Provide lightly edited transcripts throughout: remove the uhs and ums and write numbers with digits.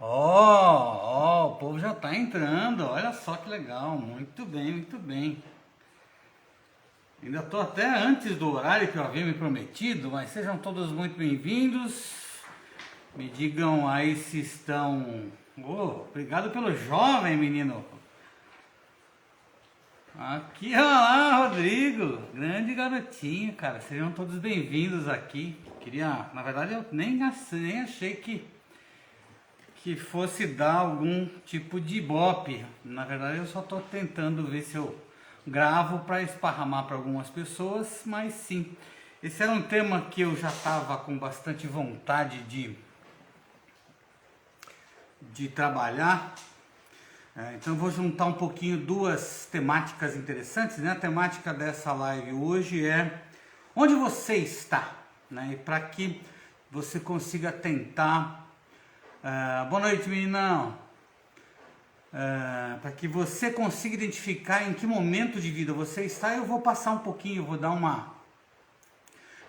O povo já tá entrando, olha só que legal, muito bem, muito bem. Ainda tô até antes do horário que eu havia me prometido, mas sejam todos muito bem-vindos. Me digam aí se estão... obrigado pelo jovem, menino. Aqui, olha lá, Rodrigo, grande garotinho, cara, sejam todos bem-vindos aqui. Na verdade eu nem achei que fosse dar algum tipo de ibope. Na verdade eu só estou tentando ver se eu gravo para esparramar para algumas pessoas, mas sim, esse era um tema que eu já estava com bastante vontade de trabalhar. Então eu vou juntar um pouquinho duas temáticas interessantes, né? A temática dessa live hoje é onde você está, né? E para que você consiga tentar... boa noite, meninão. Para que você consiga identificar em que momento de vida você está, eu vou passar um pouquinho, vou dar uma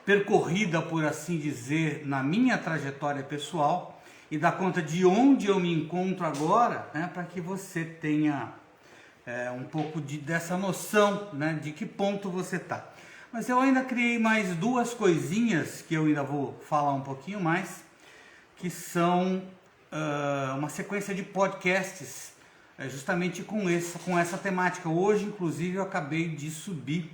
percorrida, por assim dizer, na minha trajetória pessoal e dar conta de onde eu me encontro agora, né, para que você tenha um pouco dessa noção, né, de que ponto você está. Mas eu ainda criei mais duas coisinhas que eu ainda vou falar um pouquinho mais, que são uma sequência de podcasts justamente com essa temática. Hoje, inclusive, eu acabei de subir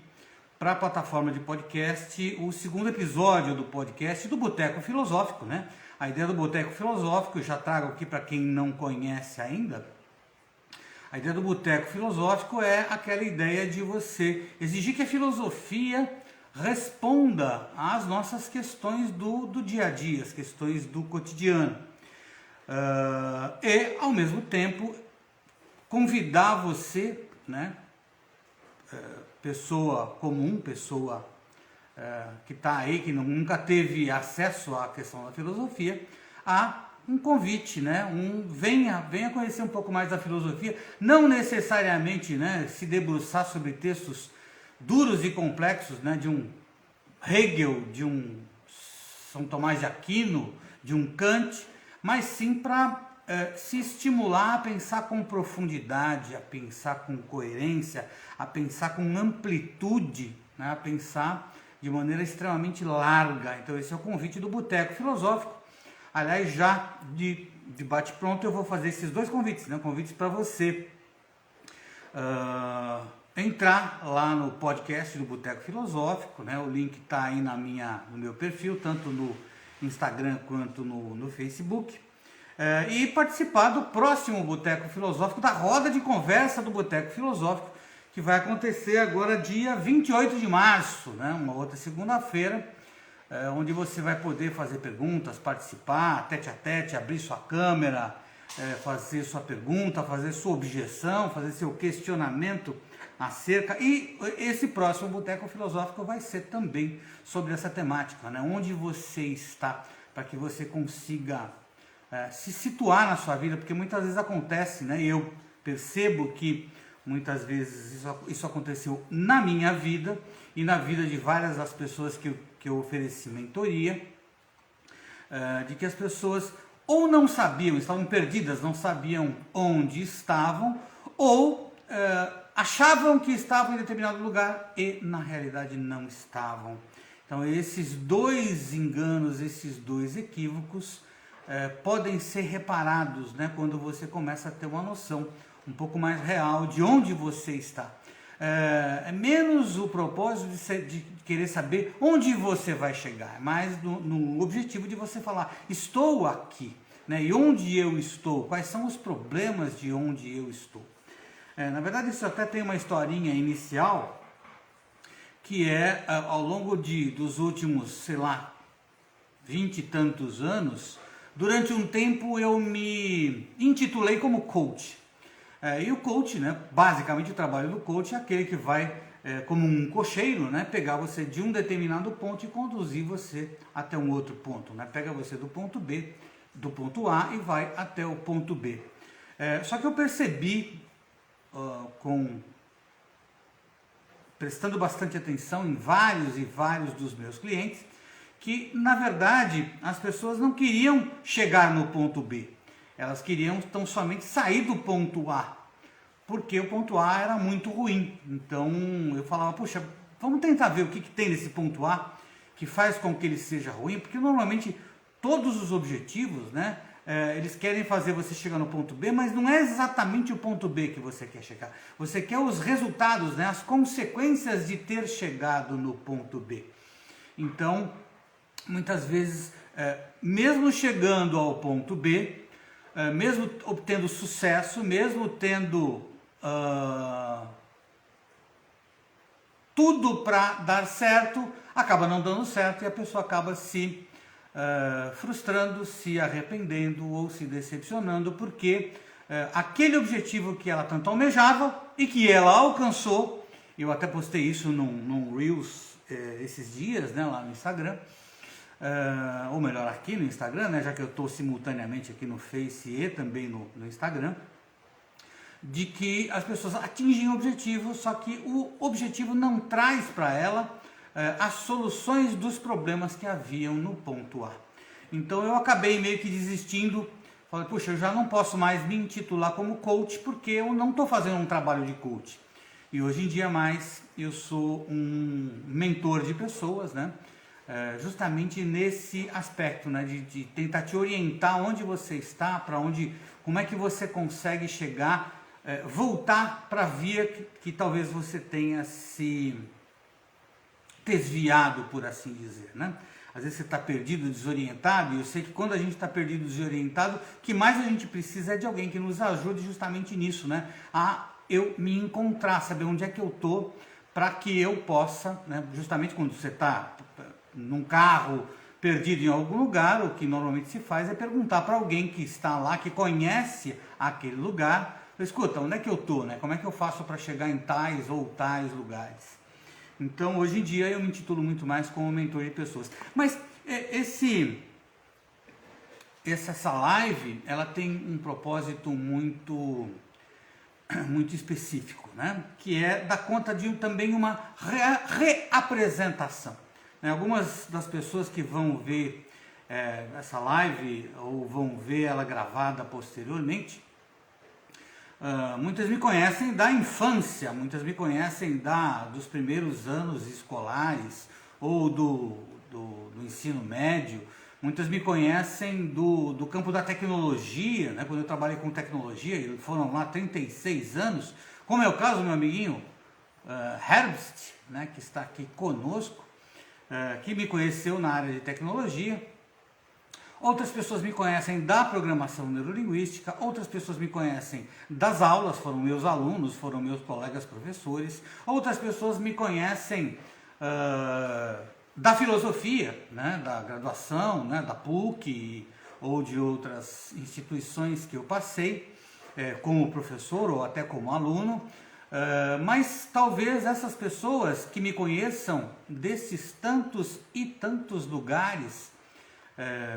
para a plataforma de podcast o segundo episódio do podcast do Boteco Filosófico, né? A ideia do Boteco Filosófico, eu já trago aqui para quem não conhece ainda. A ideia do Boteco Filosófico é aquela ideia de você exigir que a filosofia responda às nossas questões do dia a dia, as questões do cotidiano. E, ao mesmo tempo, convidar você, né, pessoa comum, pessoa que está aí, que nunca teve acesso à questão da filosofia, a um convite, né? Venha conhecer um pouco mais da filosofia, não necessariamente, né, se debruçar sobre textos duros e complexos, né, de um Hegel, de um São Tomás de Aquino, de um Kant, mas sim para se estimular a pensar com profundidade, a pensar com coerência, a pensar com amplitude, né, a pensar de maneira extremamente larga. Então esse é o convite do Boteco Filosófico. Aliás, já de bate-pronto eu vou fazer esses dois convites, né? Convites para você entrar lá no podcast do Boteco Filosófico, né? O link está aí no meu perfil, tanto no Instagram quanto no Facebook. E participar do próximo Boteco Filosófico, da roda de conversa do Boteco Filosófico, que vai acontecer agora dia 28 de março, né? Uma outra segunda-feira, onde você vai poder fazer perguntas, participar, tete a tete, abrir sua câmera, fazer sua pergunta, fazer sua objeção, fazer seu questionamento acerca. E esse próximo Boteco Filosófico vai ser também sobre essa temática, né? Onde você está, para que você consiga se situar na sua vida, porque muitas vezes acontece, né? Eu percebo que muitas vezes isso aconteceu na minha vida e na vida de várias das pessoas que eu ofereci mentoria, de que as pessoas ou não sabiam, estavam perdidas, não sabiam onde estavam, ou achavam que estavam em determinado lugar e na realidade não estavam. Então esses dois enganos, esses dois equívocos podem ser reparados, né, quando você começa a ter uma noção um pouco mais real de onde você está. É menos o propósito de querer saber onde você vai chegar, mas no objetivo de você falar, estou aqui, né, e onde eu estou, quais são os problemas de onde eu estou. Na verdade, isso até tem uma historinha inicial, que ao longo dos últimos, sei lá, 20 e tantos anos, durante um tempo eu me intitulei como coach. E o coach, né, basicamente o trabalho do coach é aquele que vai, como um cocheiro, né, pegar você de um determinado ponto e conduzir você até um outro ponto. Né? Pega você do ponto B, do ponto A e vai até o ponto B. Só que eu percebi, prestando bastante atenção em vários e vários dos meus clientes, que, na verdade, as pessoas não queriam chegar no ponto B. Elas queriam tão somente sair do ponto A, porque o ponto A era muito ruim. Então eu falava, puxa, vamos tentar ver o que tem nesse ponto A que faz com que ele seja ruim, porque normalmente todos os objetivos, né, eles querem fazer você chegar no ponto B, mas não é exatamente o ponto B que você quer chegar. Você quer os resultados, né, as consequências de ter chegado no ponto B. Então, muitas vezes, mesmo chegando ao ponto B, mesmo obtendo sucesso, mesmo tendo tudo para dar certo, acaba não dando certo e a pessoa acaba se frustrando, se arrependendo ou se decepcionando, porque aquele objetivo que ela tanto almejava e que ela alcançou, eu até postei isso num Reels esses dias, né, lá no Instagram, ou melhor, aqui no Instagram, né, já que eu estou simultaneamente aqui no Face e também no Instagram, de que as pessoas atingem o objetivo, só que o objetivo não traz para ela as soluções dos problemas que haviam no ponto A. Então eu acabei meio que desistindo, falei, puxa, eu já não posso mais me intitular como coach, porque eu não estou fazendo um trabalho de coach. E hoje em dia mais eu sou um mentor de pessoas, né? Justamente nesse aspecto, né? De tentar te orientar onde você está, para onde, como é que você consegue chegar, voltar para a via que talvez você tenha se desviado, por assim dizer, né? Às vezes você está perdido, desorientado, e eu sei que quando a gente está perdido, desorientado, o que mais a gente precisa é de alguém que nos ajude justamente nisso, né? A eu me encontrar, saber onde é que eu estou, para que eu possa, né? Justamente quando você está num carro perdido em algum lugar, o que normalmente se faz é perguntar para alguém que está lá, que conhece aquele lugar, escuta, onde é que eu estou, né? Como é que eu faço para chegar em tais ou tais lugares? Então, hoje em dia, eu me intitulo muito mais como mentor de pessoas. Mas essa live, ela tem um propósito muito específico, né? Que é dar conta de também uma reapresentação. Algumas das pessoas que vão ver essa live ou vão ver ela gravada posteriormente, muitas me conhecem da infância, muitas me conhecem dos primeiros anos escolares ou do ensino médio, muitas me conhecem do campo da tecnologia, né? Quando eu trabalhei com tecnologia, foram lá 36 anos, como é o caso do meu amiguinho Herbst, né? Que está aqui conosco, que me conheceu na área de tecnologia. Outras pessoas me conhecem da programação neurolinguística, outras pessoas me conhecem das aulas, foram meus alunos, foram meus colegas professores, outras pessoas me conhecem da filosofia, né, da graduação, né, da PUC ou de outras instituições que eu passei como professor ou até como aluno, mas talvez essas pessoas que me conheçam desses tantos e tantos lugares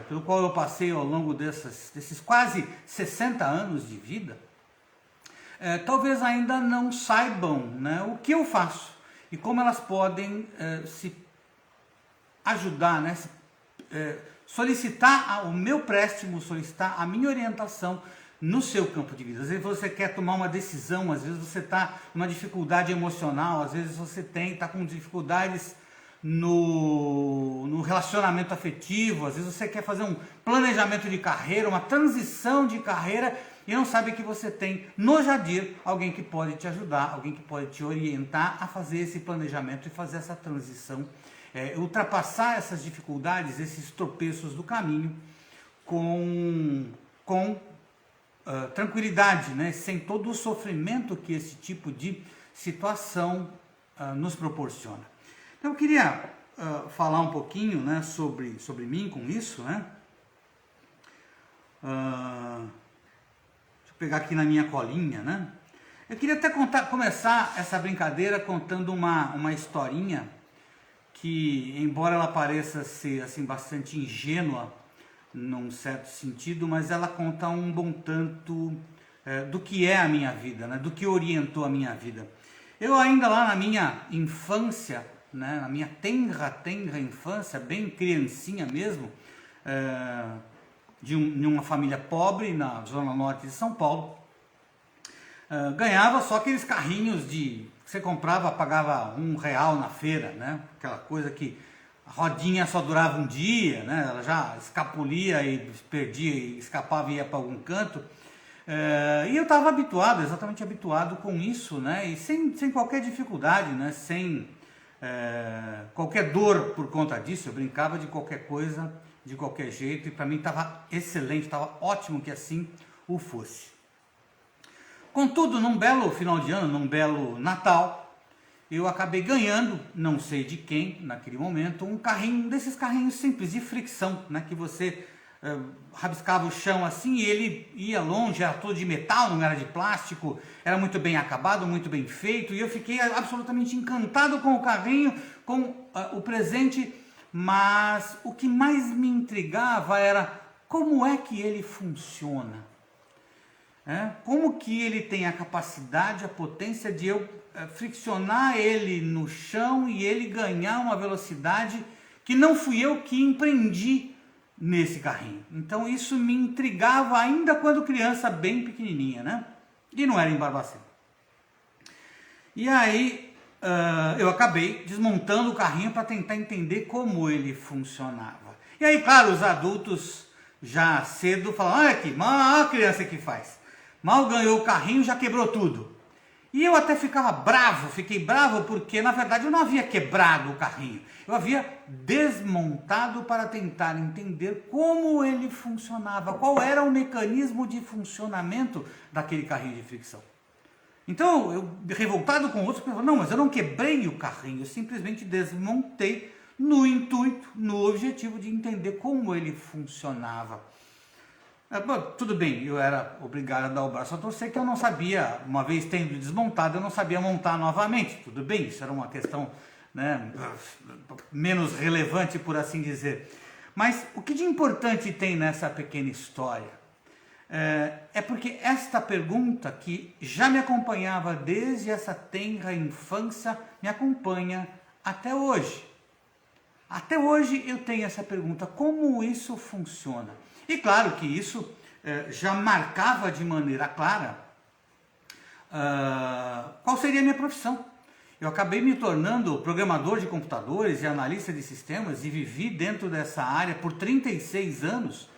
pelo qual eu passei ao longo desses quase 60 anos de vida, talvez ainda não saibam, né, o que eu faço e como elas podem se ajudar, né, solicitar o meu préstimo, solicitar a minha orientação no seu campo de vida. Às vezes você quer tomar uma decisão, às vezes você está numa dificuldade emocional, às vezes você está com dificuldades no relacionamento afetivo, às vezes você quer fazer um planejamento de carreira, uma transição de carreira e não sabe que você tem no Jadir alguém que pode te ajudar, alguém que pode te orientar a fazer esse planejamento e fazer essa transição, ultrapassar essas dificuldades, esses tropeços do caminho com tranquilidade, né? Sem todo o sofrimento que esse tipo de situação nos proporciona. Então eu queria falar um pouquinho, né, sobre mim com isso, né? Deixa eu pegar aqui na minha colinha, né? Eu queria até começar essa brincadeira contando uma historinha que, embora ela pareça ser assim bastante ingênua num certo sentido, mas ela conta um bom tanto do que é a minha vida, né? Do que orientou a minha vida. Eu ainda lá na minha infância, né, na minha tenra infância, bem criancinha mesmo, de uma família pobre na zona norte de São Paulo. Ganhava só aqueles carrinhos que você comprava, pagava R$1 na feira, né? Aquela coisa que a rodinha só durava um dia, né? Ela já escapulia e perdia e escapava e ia para algum canto. E eu estava exatamente habituado com isso, né? E sem qualquer dificuldade, né? Sem qualquer dor por conta disso. Eu brincava de qualquer coisa, de qualquer jeito, e para mim estava excelente, estava ótimo que assim o fosse. Contudo, num belo final de ano, num belo Natal, eu acabei ganhando, não sei de quem naquele momento, um desses carrinhos simples de fricção, né, que você rabiscava o chão assim e ele ia longe, era todo de metal, não era de plástico, era muito bem acabado, muito bem feito, e eu fiquei absolutamente encantado com o carrinho, com o presente, mas o que mais me intrigava era como é que ele funciona. Como que ele tem a capacidade, a potência de eu friccionar ele no chão e ele ganhar uma velocidade que não fui eu que empreendi nesse carrinho. Então isso me intrigava ainda quando criança, bem pequenininha, né? E não era em Barbacena. E aí eu acabei desmontando o carrinho para tentar entender como ele funcionava. E aí, claro, os adultos já cedo falaram, olha aqui, a criança que faz. Mal ganhou o carrinho, já quebrou tudo. E eu até fiquei bravo porque na verdade eu não havia quebrado o carrinho. Eu havia desmontado para tentar entender como ele funcionava, qual era o mecanismo de funcionamento daquele carrinho de fricção. Então, eu revoltado com outros, eu falei, não, mas eu não quebrei o carrinho, eu simplesmente desmontei no intuito, no objetivo de entender como ele funcionava. Bom, tudo bem, eu era obrigado a dar o braço a torcer, que eu não sabia, uma vez tendo desmontado, eu não sabia montar novamente. Tudo bem, isso era uma questão, né, menos relevante, por assim dizer. Mas o que de importante tem nessa pequena história é porque esta pergunta, que já me acompanhava desde essa tenra infância, me acompanha até hoje. Até hoje eu tenho essa pergunta, como isso funciona? E claro que isso já marcava de maneira clara qual seria a minha profissão. Eu acabei me tornando programador de computadores e analista de sistemas e vivi dentro dessa área por 36 anos,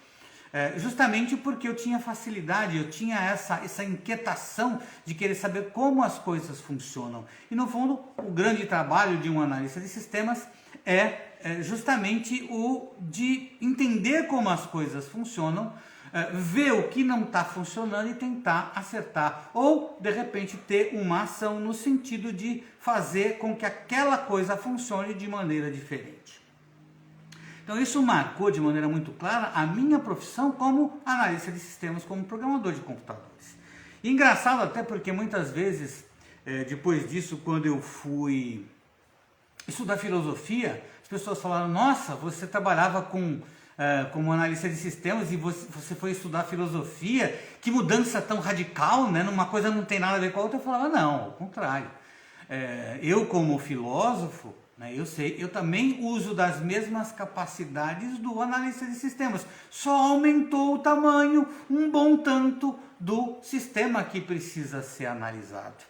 justamente porque eu tinha facilidade, eu tinha essa inquietação de querer saber como as coisas funcionam. E no fundo, o grande trabalho de um analista de sistemas é justamente o de entender como as coisas funcionam, ver o que não está funcionando e tentar acertar, ou de repente ter uma ação no sentido de fazer com que aquela coisa funcione de maneira diferente. Então isso marcou de maneira muito clara a minha profissão como analista de sistemas, como programador de computadores. E engraçado até porque muitas vezes, depois disso, quando eu fui estudar filosofia, as pessoas falaram, nossa, você trabalhava como analista de sistemas e você foi estudar filosofia, que mudança tão radical, né? Uma coisa não tem nada a ver com a outra. Eu falava, não, ao contrário. Eu como filósofo, né, eu também uso das mesmas capacidades do analista de sistemas, só aumentou o tamanho um bom tanto do sistema que precisa ser analisado.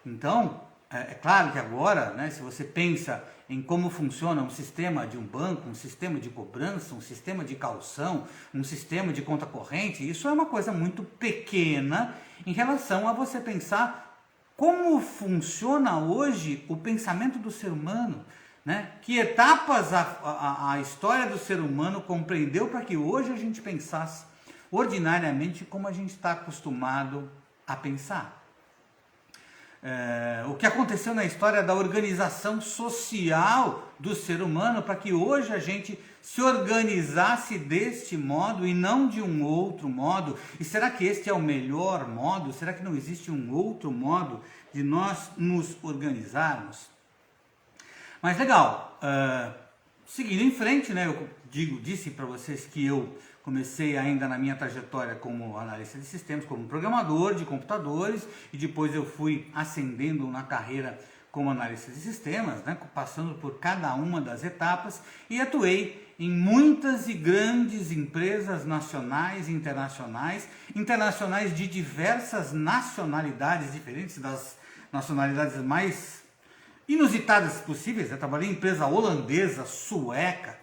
Então, é claro que agora, né, se você pensa em como funciona um sistema de um banco, um sistema de cobrança, um sistema de caução, um sistema de conta corrente, isso é uma coisa muito pequena em relação a você pensar como funciona hoje o pensamento do ser humano, né? Que etapas a história do ser humano compreendeu para que hoje a gente pensasse ordinariamente como a gente está acostumado a pensar. O que aconteceu na história da organização social do ser humano para que hoje a gente se organizasse deste modo e não de um outro modo. E será que este é o melhor modo? Será que não existe um outro modo de nós nos organizarmos? Mas legal, seguindo em frente, né, eu disse para vocês que eu comecei ainda na minha trajetória como analista de sistemas, como programador de computadores, e depois eu fui ascendendo na carreira como analista de sistemas, né, passando por cada uma das etapas, e atuei em muitas e grandes empresas nacionais e internacionais, internacionais de diversas nacionalidades diferentes, das nacionalidades mais inusitadas possíveis. Eu trabalhei em empresa holandesa, sueca,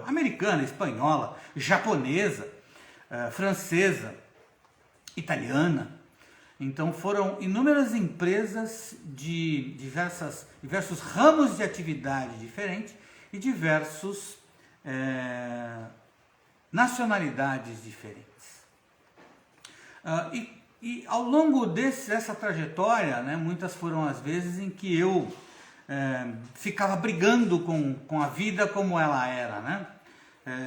americana, espanhola, japonesa, francesa, italiana. Então foram inúmeras empresas de diversos ramos de atividade diferentes e diversos nacionalidades diferentes. E ao longo dessa trajetória, né, muitas foram as vezes em que eu ficava brigando com a vida como ela era, né?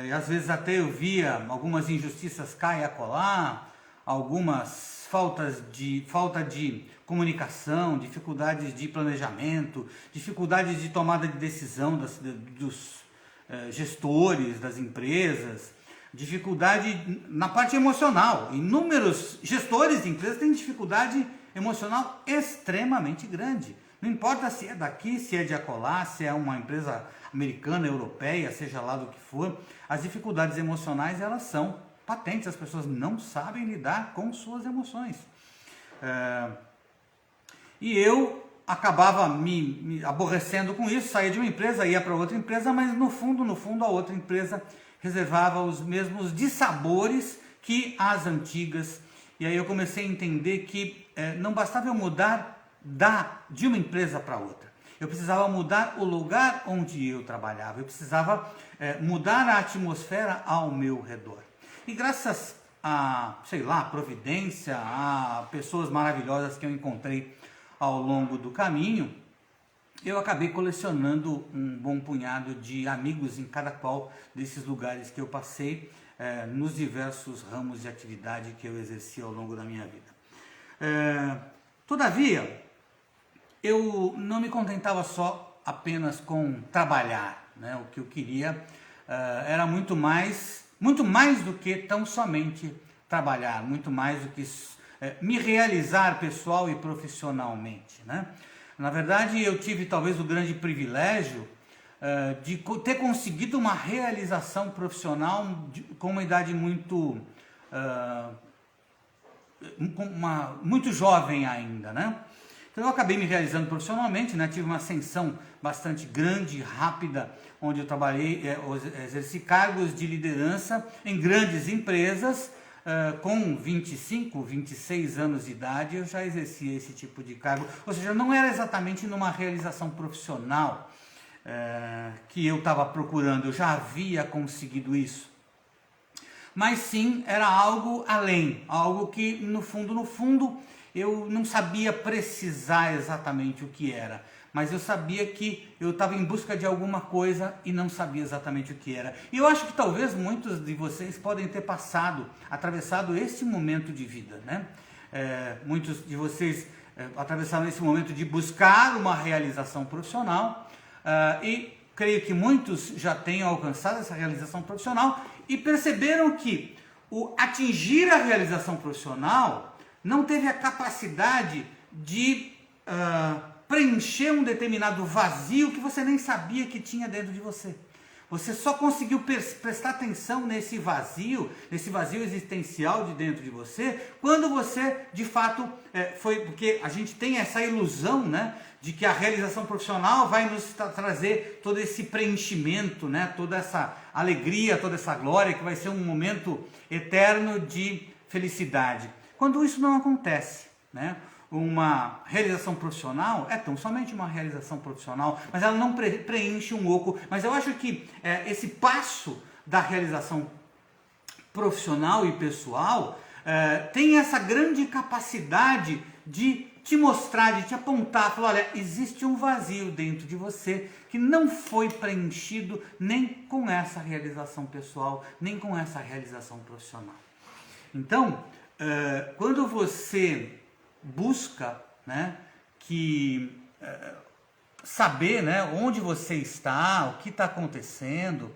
E às vezes até eu via algumas injustiças cá e acolá, algumas falta de comunicação, dificuldades de planejamento, dificuldades de tomada de decisão dos gestores das empresas, dificuldade na parte emocional. Inúmeros gestores de empresas têm dificuldade emocional extremamente grande. Não importa se é daqui, se é de acolá, se é uma empresa americana, europeia, seja lá do que for, as dificuldades emocionais elas são patentes, as pessoas não sabem lidar com suas emoções. E eu acabava me aborrecendo com isso, saía de uma empresa, ia para outra empresa, mas no fundo a outra empresa reservava os mesmos dissabores que as antigas. E aí eu comecei a entender que não bastava eu mudar de uma empresa para outra. Eu precisava mudar o lugar onde eu trabalhava, eu precisava mudar a atmosfera ao meu redor. E graças a, providência, a pessoas maravilhosas que eu encontrei ao longo do caminho, eu acabei colecionando um bom punhado de amigos em cada qual desses lugares que eu passei, nos diversos ramos de atividade que eu exerci ao longo da minha vida. Todavia, eu não me contentava só apenas com trabalhar, né? O que eu queria era muito mais do que tão somente trabalhar, muito mais do que me realizar pessoal e profissionalmente, né? Na verdade, eu tive talvez o grande privilégio de ter conseguido uma realização profissional com uma idade muito jovem ainda, né? Então eu acabei me realizando profissionalmente, né? Tive uma ascensão bastante grande e rápida, onde eu trabalhei, exerci cargos de liderança em grandes empresas. Com 25, 26 anos de idade eu já exercia esse tipo de cargo, ou seja, não era exatamente numa realização profissional que eu estava procurando, eu já havia conseguido isso, mas sim era algo além, algo que no fundo eu não sabia precisar exatamente o que era, mas eu sabia que eu estava em busca de alguma coisa e não sabia exatamente o que era. E eu acho que talvez muitos de vocês podem ter atravessado esse momento de vida, né? Muitos de vocês atravessaram esse momento de buscar uma realização profissional e creio que muitos já tenham alcançado essa realização profissional e perceberam que o atingir a realização profissional não teve a capacidade de preencher um determinado vazio que você nem sabia que tinha dentro de você. Você só conseguiu prestar atenção nesse vazio existencial de dentro de você, quando você, de fato, porque a gente tem essa ilusão, né, de que a realização profissional vai nos trazer todo esse preenchimento, né, toda essa alegria, toda essa glória, que vai ser um momento eterno de felicidade. Quando isso não acontece, né? Uma realização profissional é tão somente uma realização profissional, mas ela não preenche um oco. Mas eu acho que esse passo da realização profissional e pessoal tem essa grande capacidade de te mostrar, de te apontar, falar, olha, existe um vazio dentro de você que não foi preenchido nem com essa realização pessoal, nem com essa realização profissional. Então, quando você busca, né, saber, né, onde você está, o que está acontecendo,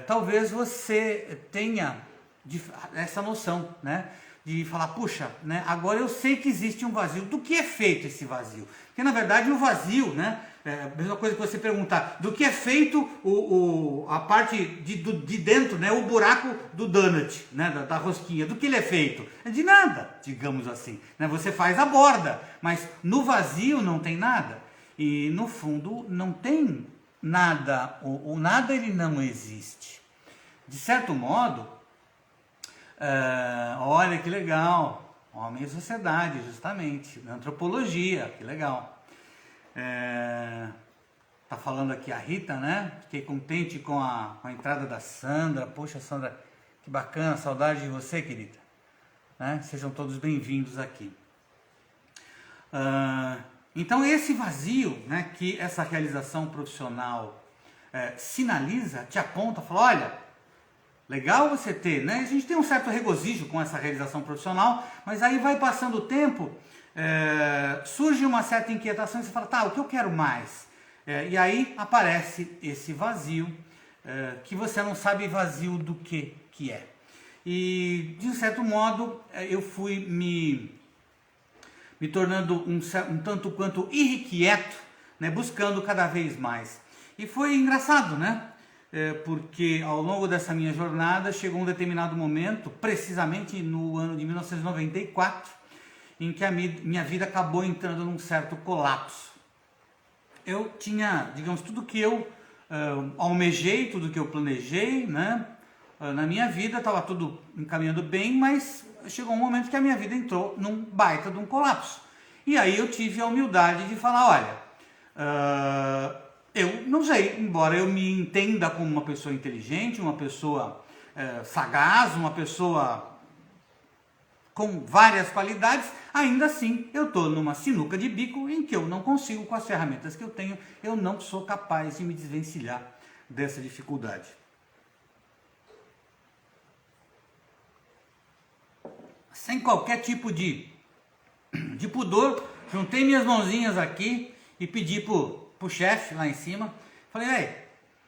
talvez você tenha essa noção, né, de falar, puxa, né, agora eu sei que existe um vazio. Do que é feito esse vazio? Porque na verdade o vazio, né, a mesma coisa que você perguntar do que é feito a parte de dentro, né, o buraco do donut, né, da rosquinha, do que ele é feito? De nada, digamos assim. Né? Você faz a borda, mas no vazio não tem nada. E no fundo não tem nada, o nada ele não existe. De certo modo, olha que legal, homem e sociedade, justamente, antropologia, que legal. Tá falando aqui a Rita, né? Fiquei contente com a entrada da Sandra. Poxa, Sandra, que bacana, saudade de você, querida. Né? Sejam todos bem-vindos aqui. Então esse vazio, né, que essa realização profissional sinaliza, te aponta, fala, olha, legal você ter, né? A gente tem um certo regozijo com essa realização profissional, mas aí vai passando o tempo, surge uma certa inquietação e você fala, tá, o que eu quero mais? E aí aparece esse vazio, que você não sabe vazio do que é. E, de um certo modo, eu fui me tornando um tanto quanto irrequieto, né, buscando cada vez mais. E foi engraçado, né? Porque ao longo dessa minha jornada chegou um determinado momento, precisamente no ano de 1994, em que a minha vida acabou entrando num certo colapso. Eu tinha, digamos, tudo que eu almejei, tudo que eu planejei, né? Na minha vida estava tudo encaminhando bem, mas chegou um momento que a minha vida entrou num baita de um colapso. E aí eu tive a humildade de falar, olha, eu não sei, embora eu me entenda como uma pessoa inteligente, uma pessoa sagaz, uma pessoa com várias qualidades, ainda assim eu estou numa sinuca de bico em que eu não consigo, com as ferramentas que eu tenho, eu não sou capaz de me desvencilhar dessa dificuldade. Sem qualquer tipo de pudor, juntei minhas mãozinhas aqui e pedi pro chefe lá em cima, falei, velho,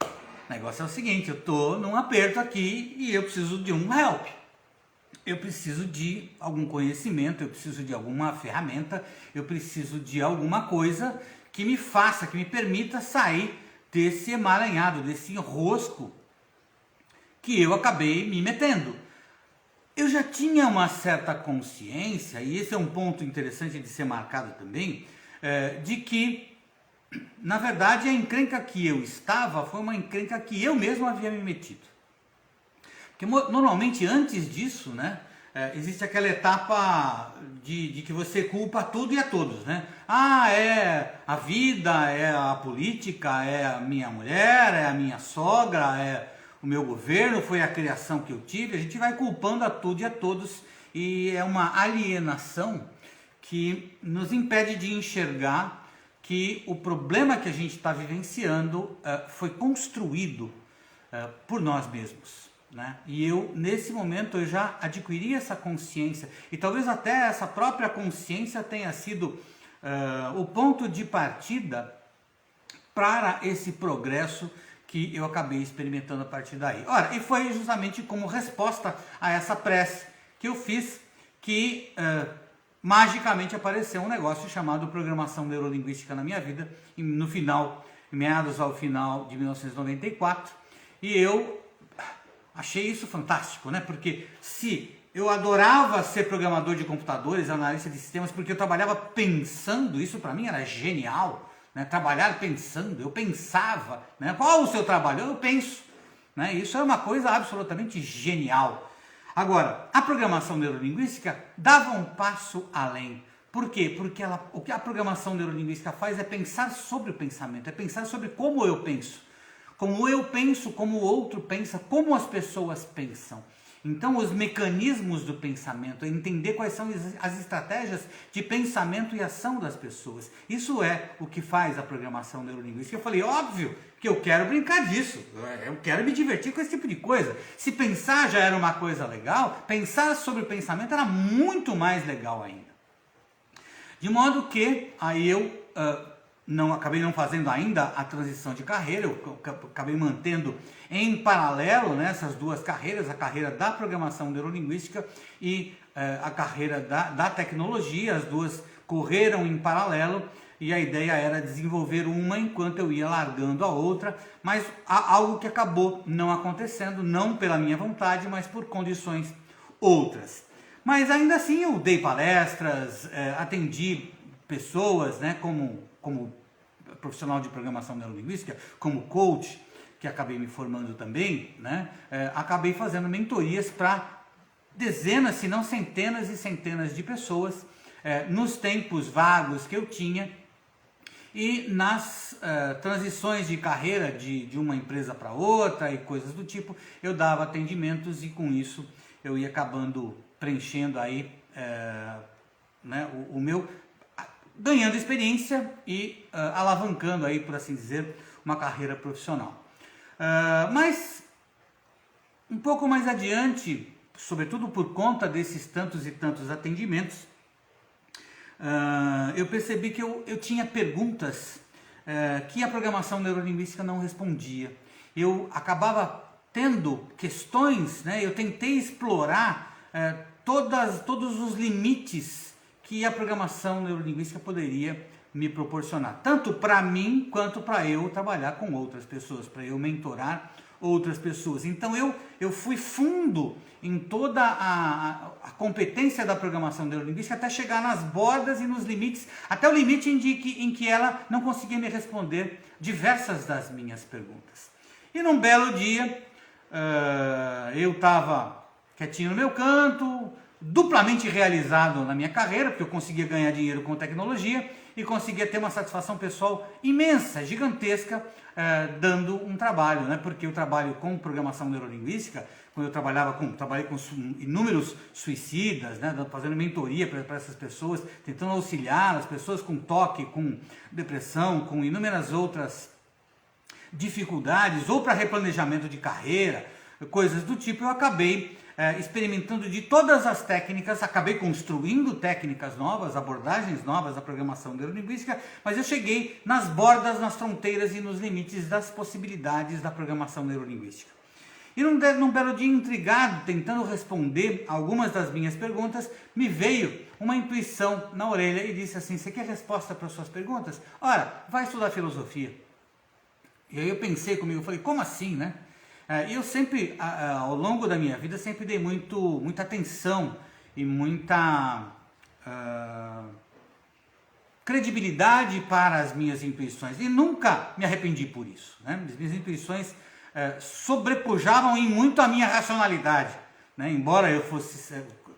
o negócio é o seguinte, eu tô num aperto aqui e eu preciso de um help. Eu preciso de algum conhecimento, eu preciso de alguma ferramenta, eu preciso de alguma coisa que me faça, que me permita sair desse emaranhado, desse enrosco que eu acabei me metendo. Eu já tinha uma certa consciência, e esse é um ponto interessante de ser marcado também, de que, na verdade, a encrenca que eu estava foi uma encrenca que eu mesmo havia me metido. Porque normalmente antes disso, né, existe aquela etapa de que você culpa tudo e a todos, né? É a vida, é a política, é a minha mulher, é a minha sogra, é o meu governo, foi a criação que eu tive. A gente vai culpando a tudo e a todos e é uma alienação que nos impede de enxergar que o problema que a gente está vivenciando foi construído por nós mesmos. Né? E eu, nesse momento, eu já adquiri essa consciência e talvez até essa própria consciência tenha sido o ponto de partida para esse progresso que eu acabei experimentando a partir daí. Ora, e foi justamente como resposta a essa prece que eu fiz que magicamente apareceu um negócio chamado programação neurolinguística na minha vida, no final, meados ao final de 1994, e eu achei isso fantástico, né? Porque se eu adorava ser programador de computadores, analista de sistemas, porque eu trabalhava pensando, isso para mim era genial, né? Trabalhar pensando, eu pensava, né? Qual o seu trabalho? Eu penso, né? Isso é uma coisa absolutamente genial. Agora, a programação neurolinguística dava um passo além. Por quê? Porque o que a programação neurolinguística faz é pensar sobre o pensamento, é pensar sobre como eu penso. Como eu penso, como o outro pensa, como as pessoas pensam. Então, os mecanismos do pensamento, entender quais são as estratégias de pensamento e ação das pessoas. Isso é o que faz a programação neurolinguística. Eu falei, óbvio que eu quero brincar disso, eu quero me divertir com esse tipo de coisa. Se pensar já era uma coisa legal, pensar sobre o pensamento era muito mais legal ainda. De modo que aí eu acabei não fazendo ainda a transição de carreira, eu acabei mantendo em paralelo, né, essas duas carreiras, a carreira da programação neurolinguística e a carreira da tecnologia, as duas correram em paralelo e a ideia era desenvolver uma enquanto eu ia largando a outra, mas algo que acabou não acontecendo, não pela minha vontade, mas por condições outras. Mas ainda assim eu dei palestras, atendi pessoas, né, como profissional de programação neurolinguística, como coach, que acabei me formando também, né, acabei fazendo mentorias para dezenas, se não centenas e centenas de pessoas, nos tempos vagos que eu tinha e nas transições de carreira de uma empresa para outra e coisas do tipo, eu dava atendimentos e com isso eu ia acabando preenchendo aí né, o meu, ganhando experiência e alavancando aí, por assim dizer, uma carreira profissional. Mas um pouco mais adiante, sobretudo por conta desses tantos e tantos atendimentos, eu percebi que eu tinha perguntas que a programação neurolinguística não respondia. Eu acabava tendo questões, né? Eu tentei explorar todos os limites que a programação neurolinguística poderia me proporcionar, tanto para mim quanto para eu trabalhar com outras pessoas, para eu mentorar outras pessoas. Então eu fui fundo em toda a competência da programação neurolinguística até chegar nas bordas e nos limites, até o limite em que ela não conseguia me responder diversas das minhas perguntas. E num belo dia, eu estava quietinho no meu canto, duplamente realizado na minha carreira, porque eu conseguia ganhar dinheiro com tecnologia e conseguia ter uma satisfação pessoal imensa, gigantesca, dando um trabalho, né? Porque eu trabalho com programação neurolinguística, quando eu trabalhei com inúmeros suicidas, né? Fazendo mentoria para essas pessoas, tentando auxiliar as pessoas com toque, com depressão, com inúmeras outras dificuldades, ou para replanejamento de carreira, coisas do tipo. Eu acabei experimentando de todas as técnicas, acabei construindo técnicas novas, abordagens novas da programação neurolinguística, mas eu cheguei nas bordas, nas fronteiras e nos limites das possibilidades da programação neurolinguística. E num belo dia, intrigado, tentando responder algumas das minhas perguntas, me veio uma intuição na orelha e disse assim: você quer resposta para as suas perguntas? Ora, vai estudar filosofia. E aí eu pensei comigo, falei, como assim, né? E eu sempre, ao longo da minha vida, sempre dei muita atenção e muita credibilidade para as minhas intuições. E nunca me arrependi por isso, né? As minhas intuições sobrepujavam em muito a minha racionalidade, né? Embora eu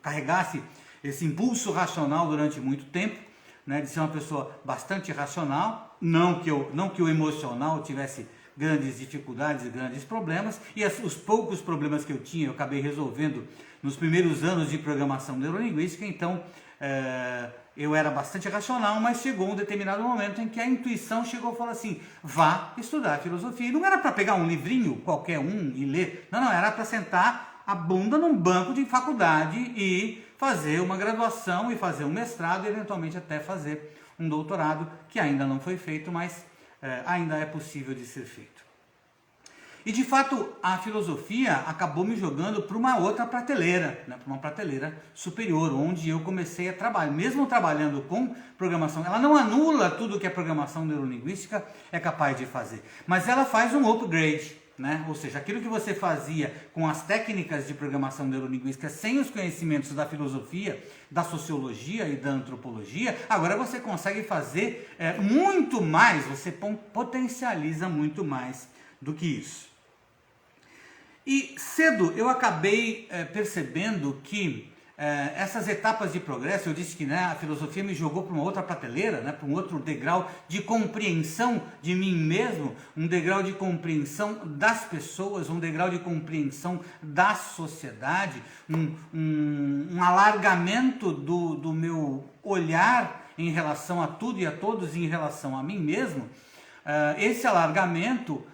carregasse esse impulso racional durante muito tempo, né? De ser uma pessoa bastante racional, não que o emocional tivesse grandes dificuldades e grandes problemas, e os poucos problemas que eu tinha eu acabei resolvendo nos primeiros anos de programação neurolinguística. Então eu era bastante racional, mas chegou um determinado momento em que a intuição chegou e falou assim: vá estudar filosofia. E não era para pegar um livrinho qualquer um e ler, não, era para sentar a bunda num banco de faculdade e fazer uma graduação e fazer um mestrado e eventualmente até fazer um doutorado, que ainda não foi feito, mas ainda é possível de ser feito. E de fato a filosofia acabou me jogando para uma outra prateleira, né, para uma prateleira superior, onde eu comecei a trabalhar, mesmo trabalhando com programação. Ela não anula tudo que a programação neurolinguística é capaz de fazer, mas ela faz um upgrade, né? Ou seja, aquilo que você fazia com as técnicas de programação neurolinguística sem os conhecimentos da filosofia, da sociologia e da antropologia, agora você consegue fazer muito mais, você potencializa muito mais do que isso. E cedo eu acabei percebendo que essas etapas de progresso, eu disse que, né, a filosofia me jogou para uma outra prateleira, né, para um outro degrau de compreensão de mim mesmo, um degrau de compreensão das pessoas, um degrau de compreensão da sociedade, um alargamento do meu olhar em relação a tudo e a todos, em relação a mim mesmo. Esse alargamento,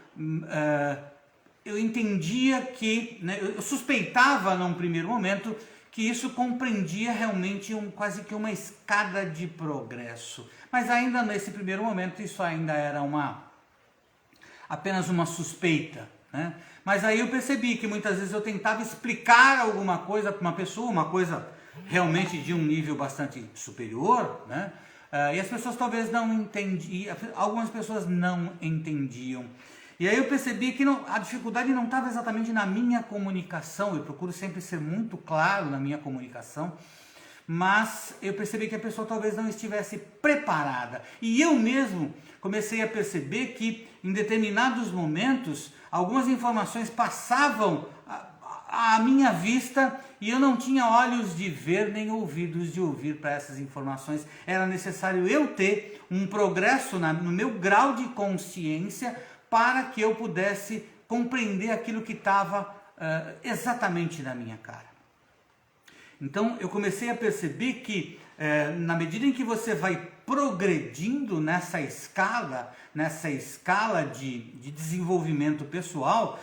eu entendia que, né, eu suspeitava num primeiro momento que isso compreendia realmente quase que uma escada de progresso. Mas ainda nesse primeiro momento isso ainda era apenas uma suspeita, né? Mas aí eu percebi que muitas vezes eu tentava explicar alguma coisa para uma pessoa, uma coisa realmente de um nível bastante superior, né? E as pessoas talvez não entendiam, algumas pessoas não entendiam. E aí eu percebi que a dificuldade não estava exatamente na minha comunicação, eu procuro sempre ser muito claro na minha comunicação, mas eu percebi que a pessoa talvez não estivesse preparada. E eu mesmo comecei a perceber que em determinados momentos algumas informações passavam à minha vista e eu não tinha olhos de ver nem ouvidos de ouvir para essas informações. Era necessário eu ter um progresso no meu grau de consciência para que eu pudesse compreender aquilo que estava exatamente na minha cara. Então eu comecei a perceber que na medida em que você vai progredindo nessa escala de desenvolvimento pessoal,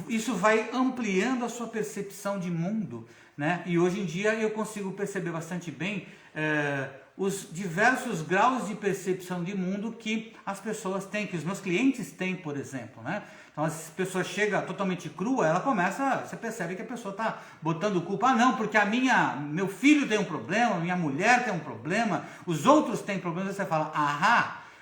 isso vai ampliando a sua percepção de mundo, né? E hoje em dia eu consigo perceber bastante bem os diversos graus de percepção de mundo que as pessoas têm, que os meus clientes têm, por exemplo, né? Então, as pessoas chegam totalmente crua, você percebe que a pessoa está botando culpa, não, porque meu filho tem um problema, minha mulher tem um problema, os outros têm problemas, você fala,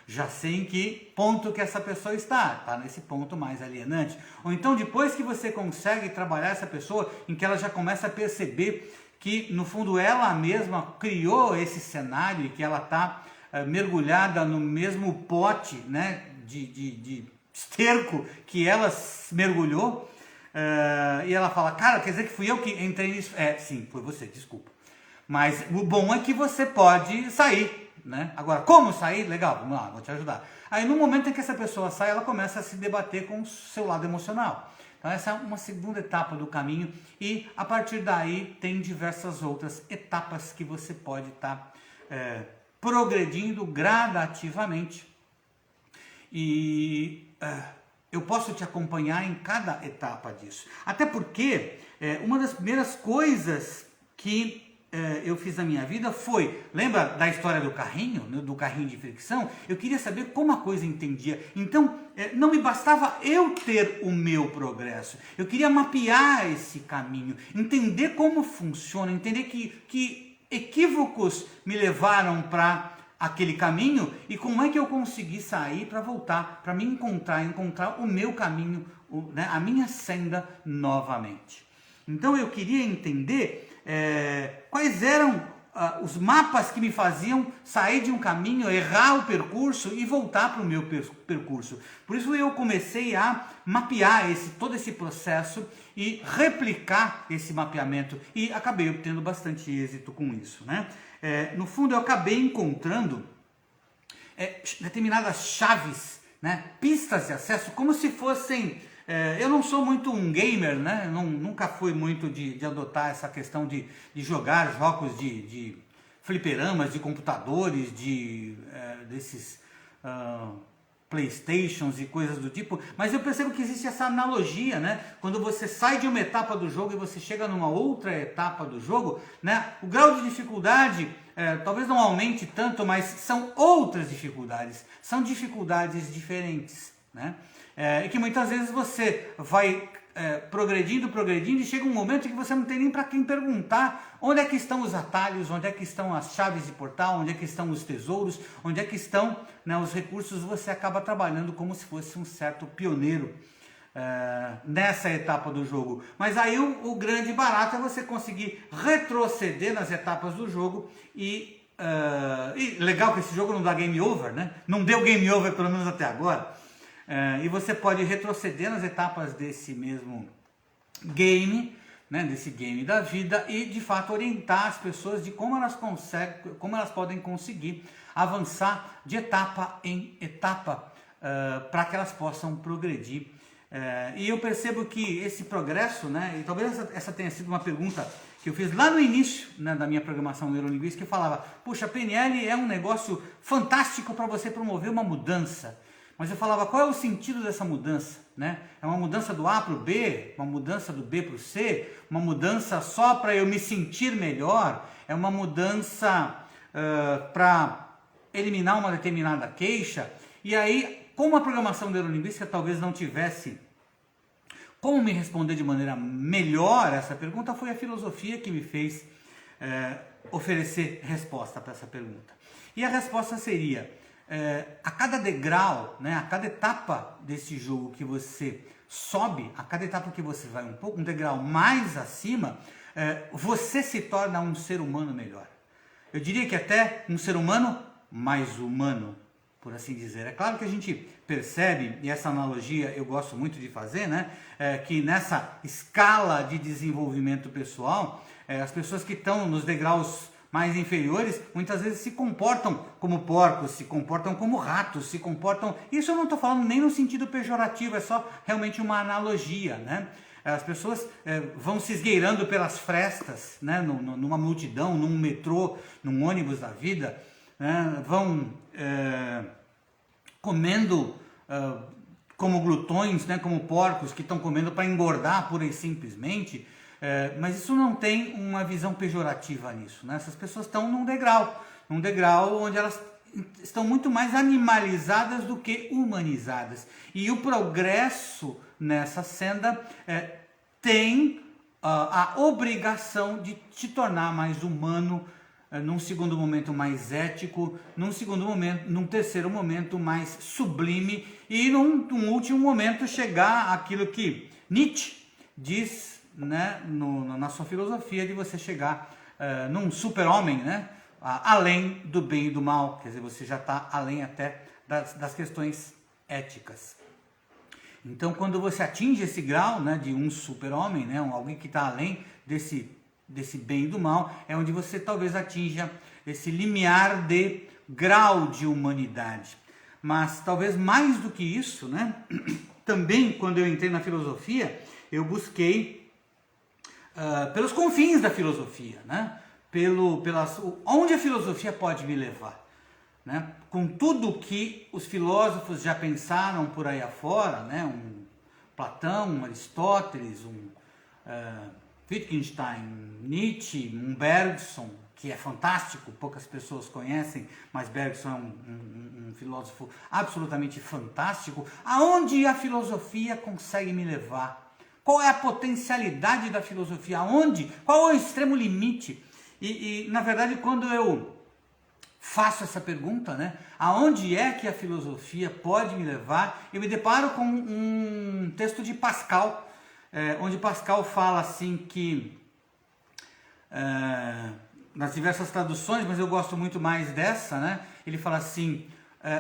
já sei em que ponto que essa pessoa está nesse ponto mais alienante. Ou então, depois que você consegue trabalhar essa pessoa, em que ela já começa a perceber que, no fundo, ela mesma criou esse cenário e que ela está mergulhada no mesmo pote, né, de esterco que ela mergulhou, e ela fala, cara, quer dizer que fui eu que entrei nisso? Sim, foi você, desculpa. Mas o bom é que você pode sair, né? Agora, como sair? Legal, vamos lá, vou te ajudar. Aí no momento em que essa pessoa sai, ela começa a se debater com o seu lado emocional. Então essa é uma segunda etapa do caminho e a partir daí tem diversas outras etapas que você pode estar progredindo gradativamente. E eu posso te acompanhar em cada etapa disso. Até porque uma das primeiras coisas que eu fiz na minha vida foi, lembra da história do carrinho, né, do carrinho de fricção? Eu queria saber como a coisa entendia. Então, não me bastava eu ter o meu progresso. Eu queria mapear esse caminho, entender como funciona, entender que equívocos me levaram para aquele caminho e como é que eu consegui sair para voltar, para me encontrar o meu caminho, né, a minha senda novamente. Então eu queria entender quais eram os mapas que me faziam sair de um caminho, errar o percurso e voltar para o meu percurso. Por isso eu comecei a mapear todo esse processo e replicar esse mapeamento e acabei obtendo bastante êxito com isso, né? No fundo eu acabei encontrando determinadas chaves, né? Pistas de acesso, como se fossem... eu não sou muito um gamer, né? Nunca fui muito de adotar essa questão de jogar jogos de fliperamas, de computadores, desses Playstations e coisas do tipo, mas eu percebo que existe essa analogia, né? Quando você sai de uma etapa do jogo e você chega numa outra etapa do jogo, né? O grau de dificuldade talvez não aumente tanto, mas são outras dificuldades, são dificuldades diferentes, né? E que muitas vezes você vai progredindo e chega um momento em que você não tem nem para quem perguntar onde é que estão os atalhos, onde é que estão as chaves de portal, onde é que estão os tesouros, onde é que estão, né, os recursos. Você acaba trabalhando como se fosse um certo pioneiro nessa etapa do jogo. Mas aí o grande barato é você conseguir retroceder nas etapas do jogo e legal que esse jogo não dá game over, né? Não deu game over pelo menos até agora. E você pode retroceder nas etapas desse mesmo game, né, desse game da vida e de fato orientar as pessoas de como elas podem conseguir avançar de etapa em etapa para que elas possam progredir. E eu percebo que esse progresso, né, e talvez essa tenha sido uma pergunta que eu fiz lá no início, né, da minha programação neurolinguística, que eu falava, puxa, a PNL é um negócio fantástico para você promover uma mudança. Mas eu falava, qual é o sentido dessa mudança? Né? É uma mudança do A para o B? Uma mudança do B para o C? Uma mudança só para eu me sentir melhor? É uma mudança para eliminar uma determinada queixa? E aí, como a programação neurolinguística talvez não tivesse como me responder de maneira melhor essa pergunta, foi a filosofia que me fez oferecer resposta para essa pergunta. E a resposta seria, a cada degrau, né, a cada etapa desse jogo que você sobe, a cada etapa que você vai um degrau mais acima, você se torna um ser humano melhor. Eu diria que até um ser humano mais humano, por assim dizer. É claro que a gente percebe, e essa analogia eu gosto muito de fazer, né, que nessa escala de desenvolvimento pessoal, as pessoas que estão nos degraus mais inferiores, muitas vezes se comportam como porcos, se comportam como ratos, se comportam... Isso eu não estou falando nem no sentido pejorativo, é só realmente uma analogia, né? As pessoas vão se esgueirando pelas frestas, né? Numa multidão, num metrô, num ônibus da vida, né? Vão comendo como glutões, né? Como porcos que estão comendo para engordar pura e simplesmente, mas isso não tem uma visão pejorativa nisso, né? Essas pessoas estão num degrau onde elas estão muito mais animalizadas do que humanizadas. E o progresso nessa senda tem a obrigação de te tornar mais humano, num segundo momento mais ético, num terceiro momento mais sublime e num último momento chegar àquilo que Nietzsche diz, né, na sua filosofia, de você chegar num super-homem, né, além do bem e do mal, quer dizer, você já está além até das questões éticas. Então, quando você atinge esse grau, né, de um super-homem, né, alguém que está além desse bem e do mal, é onde você talvez atinja esse limiar de grau de humanidade. Mas talvez mais do que isso, né, também quando eu entrei na filosofia, eu busquei pelos confins da filosofia, né, onde a filosofia pode me levar. Né? Com tudo que os filósofos já pensaram por aí afora, né? Um Platão, um Aristóteles, Wittgenstein, Nietzsche, um Bergson, que é fantástico, poucas pessoas conhecem, mas Bergson é um filósofo absolutamente fantástico. Aonde a filosofia consegue me levar? Qual é a potencialidade da filosofia? Qual é o extremo limite? E na verdade, quando eu faço essa pergunta, né? Aonde é que a filosofia pode me levar? Eu me deparo com um texto de Pascal, onde Pascal fala assim que, nas diversas traduções, mas eu gosto muito mais dessa, né? Ele fala assim,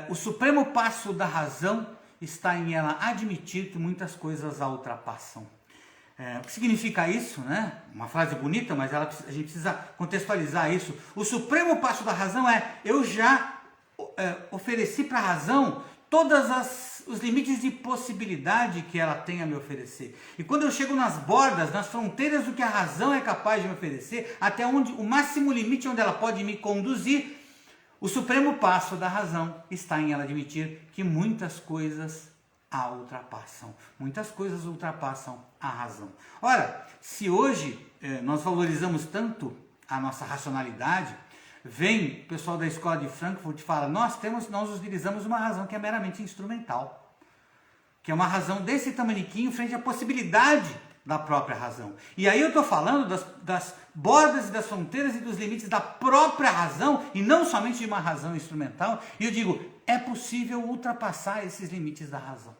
o supremo passo da razão está em ela admitir que muitas coisas a ultrapassam. O que significa isso, né? Uma frase bonita, mas a gente precisa contextualizar isso. O supremo passo da razão eu já ofereci para a razão todos os limites de possibilidade que ela tem a me oferecer. E quando eu chego nas bordas, nas fronteiras do que a razão é capaz de me oferecer, até onde o máximo limite onde ela pode me conduzir, o supremo passo da razão está em ela admitir que muitas coisas a ultrapassam. Muitas coisas ultrapassam a razão. Ora, se hoje nós valorizamos tanto a nossa racionalidade, vem o pessoal da escola de Frankfurt e fala, nós utilizamos uma razão que é meramente instrumental, que é uma razão desse tamaniquinho frente à possibilidade da própria razão. E aí eu estou falando das bordas e das fronteiras e dos limites da própria razão, e não somente de uma razão instrumental, e eu digo, é possível ultrapassar esses limites da razão.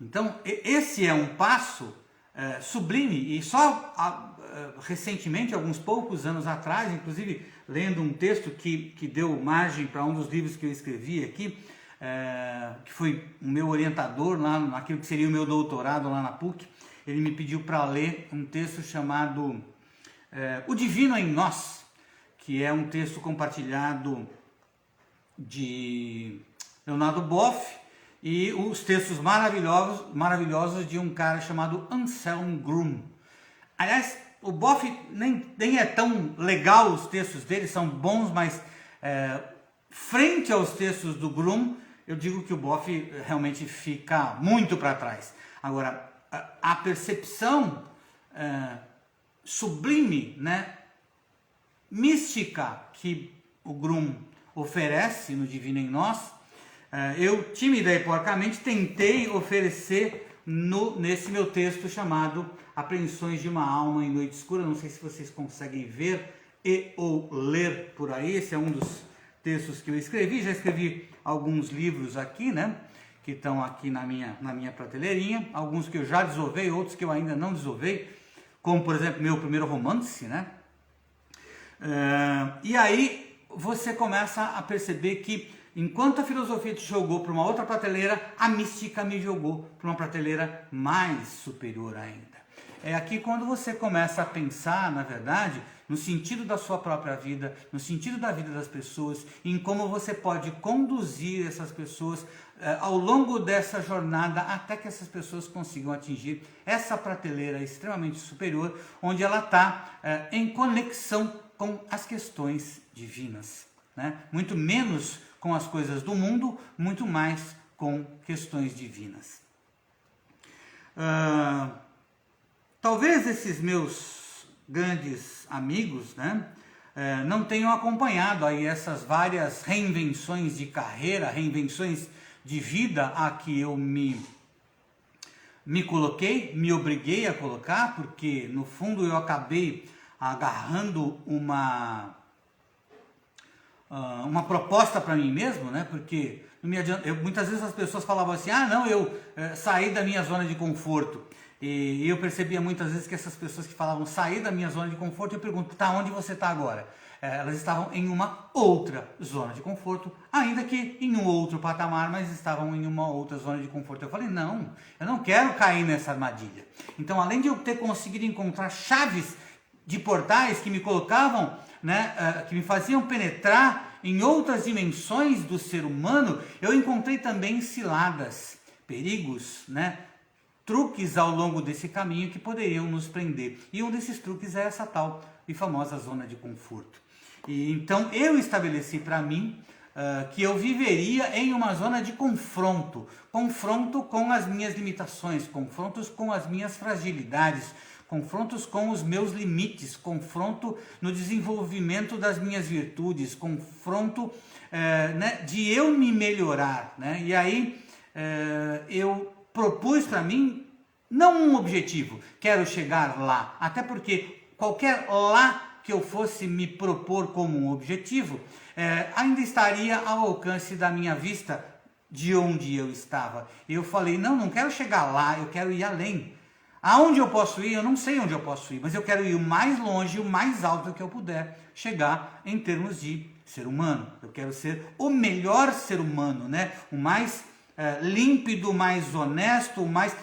Então, esse é um passo sublime, e só recentemente, alguns poucos anos atrás, inclusive lendo um texto que deu margem para um dos livros que eu escrevi aqui, que foi o meu orientador lá naquilo que seria o meu doutorado lá na PUC, ele me pediu para ler um texto chamado O Divino em Nós, que é um texto compartilhado de Leonardo Boff, e os textos maravilhosos de um cara chamado Anselm Grün. Aliás, o Boff nem é tão legal, os textos dele são bons, mas frente aos textos do Grün, eu digo que o Boff realmente fica muito para trás. Agora, a percepção sublime, né, mística que o Grün oferece no Divino em Nós, eu timida e porcamente tentei oferecer nesse meu texto chamado Apreensões de uma Alma em Noite Escura. Não sei se vocês conseguem ver e ou ler por aí. Esse é um dos textos que eu escrevi. Já escrevi alguns livros aqui, né, que estão aqui na minha prateleirinha. Alguns que eu já desovei, outros que eu ainda não desovei, como por exemplo meu primeiro romance, né? E aí você começa a perceber que enquanto a filosofia te jogou para uma outra prateleira, a mística me jogou para uma prateleira mais superior ainda. É aqui quando você começa a pensar, na verdade, no sentido da sua própria vida, no sentido da vida das pessoas, em como você pode conduzir essas pessoas ao longo dessa jornada até que essas pessoas consigam atingir essa prateleira extremamente superior, onde ela está em conexão com as questões divinas, né? Muito menos com as coisas do mundo, muito mais com questões divinas. Talvez esses meus grandes amigos, né, não tenham acompanhado aí essas várias reinvenções de carreira, reinvenções de vida a que eu me coloquei, me obriguei a colocar, porque no fundo eu acabei agarrando uma proposta para mim mesmo, né? Porque não me adianta, muitas vezes as pessoas falavam assim, não, eu saí da minha zona de conforto. E eu percebia muitas vezes que essas pessoas que falavam sair da minha zona de conforto, eu pergunto, onde você está agora? Elas estavam em uma outra zona de conforto, ainda que em um outro patamar, mas estavam em uma outra zona de conforto. Eu falei, não, eu não quero cair nessa armadilha. Então, além de eu ter conseguido encontrar chaves de portais que me colocavam, né, que me faziam penetrar em outras dimensões do ser humano, eu encontrei também ciladas, perigos, né, truques ao longo desse caminho que poderiam nos prender. E um desses truques é essa tal e famosa zona de conforto. E então eu estabeleci para mim que eu viveria em uma zona de confronto com as minhas limitações, confrontos com as minhas fragilidades, confrontos com os meus limites, confronto no desenvolvimento das minhas virtudes, confronto né, de eu me melhorar, né? E aí eu propus para mim não um objetivo, quero chegar lá, até porque qualquer lá que eu fosse me propor como um objetivo, ainda estaria ao alcance da minha vista de onde eu estava. E eu falei, não quero chegar lá, eu quero ir além. Aonde eu posso ir, eu não sei onde eu posso ir, mas eu quero ir o mais longe, o mais alto que eu puder chegar em termos de ser humano. Eu quero ser o melhor ser humano, né? O mais límpido, mais honesto, mais,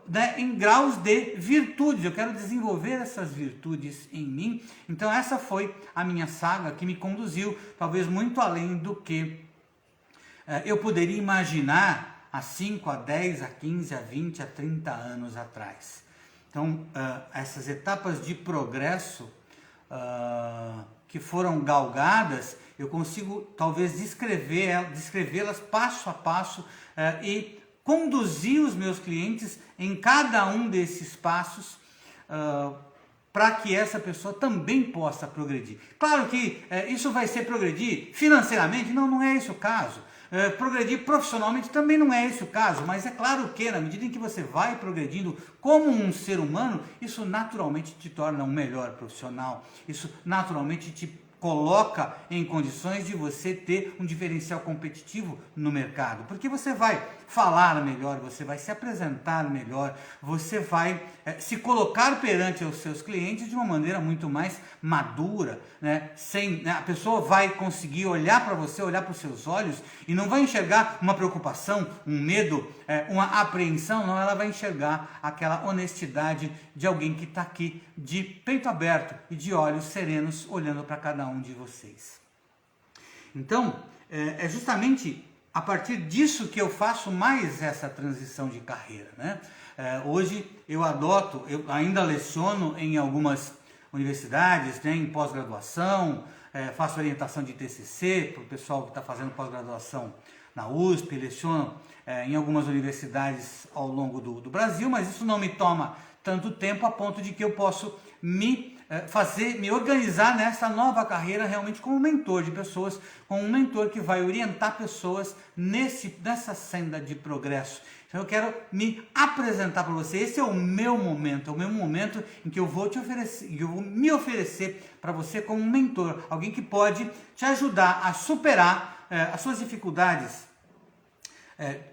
né, em graus de virtudes. Eu quero desenvolver essas virtudes em mim. Então essa foi a minha saga que me conduziu, talvez muito além do que eu poderia imaginar há 5, a 10, a 15, a 20, a 30 anos atrás. Então essas etapas de progresso que foram galgadas, eu consigo talvez descrevê-las passo a passo e conduzir os meus clientes em cada um desses passos para que essa pessoa também possa progredir. Claro que isso vai ser progredir financeiramente? Não é esse o caso. Progredir profissionalmente também não é esse o caso, mas é claro que na medida em que você vai progredindo como um ser humano, isso naturalmente te torna um melhor profissional, isso naturalmente te coloca em condições de você ter um diferencial competitivo no mercado, porque você vai falar melhor, você vai se apresentar melhor, você vai se colocar perante os seus clientes de uma maneira muito mais madura, né? A pessoa vai conseguir olhar para você, olhar para os seus olhos e não vai enxergar uma preocupação, um medo, uma apreensão, não, ela vai enxergar aquela honestidade de alguém que está aqui de peito aberto e de olhos serenos olhando para cada um de vocês. Então, é justamente a partir disso que eu faço mais essa transição de carreira, né? Hoje eu ainda leciono em algumas universidades, né, em pós-graduação, faço orientação de TCC para o pessoal que está fazendo pós-graduação na USP, leciono em algumas universidades ao longo do Brasil, mas isso não me toma tanto tempo a ponto de que eu posso me organizar nessa nova carreira realmente como mentor de pessoas, como um mentor que vai orientar pessoas nessa senda de progresso. Então eu quero me apresentar para você. Esse é o meu momento em que eu vou te oferecer, que eu vou me oferecer para você como um mentor, alguém que pode te ajudar a superar as suas dificuldades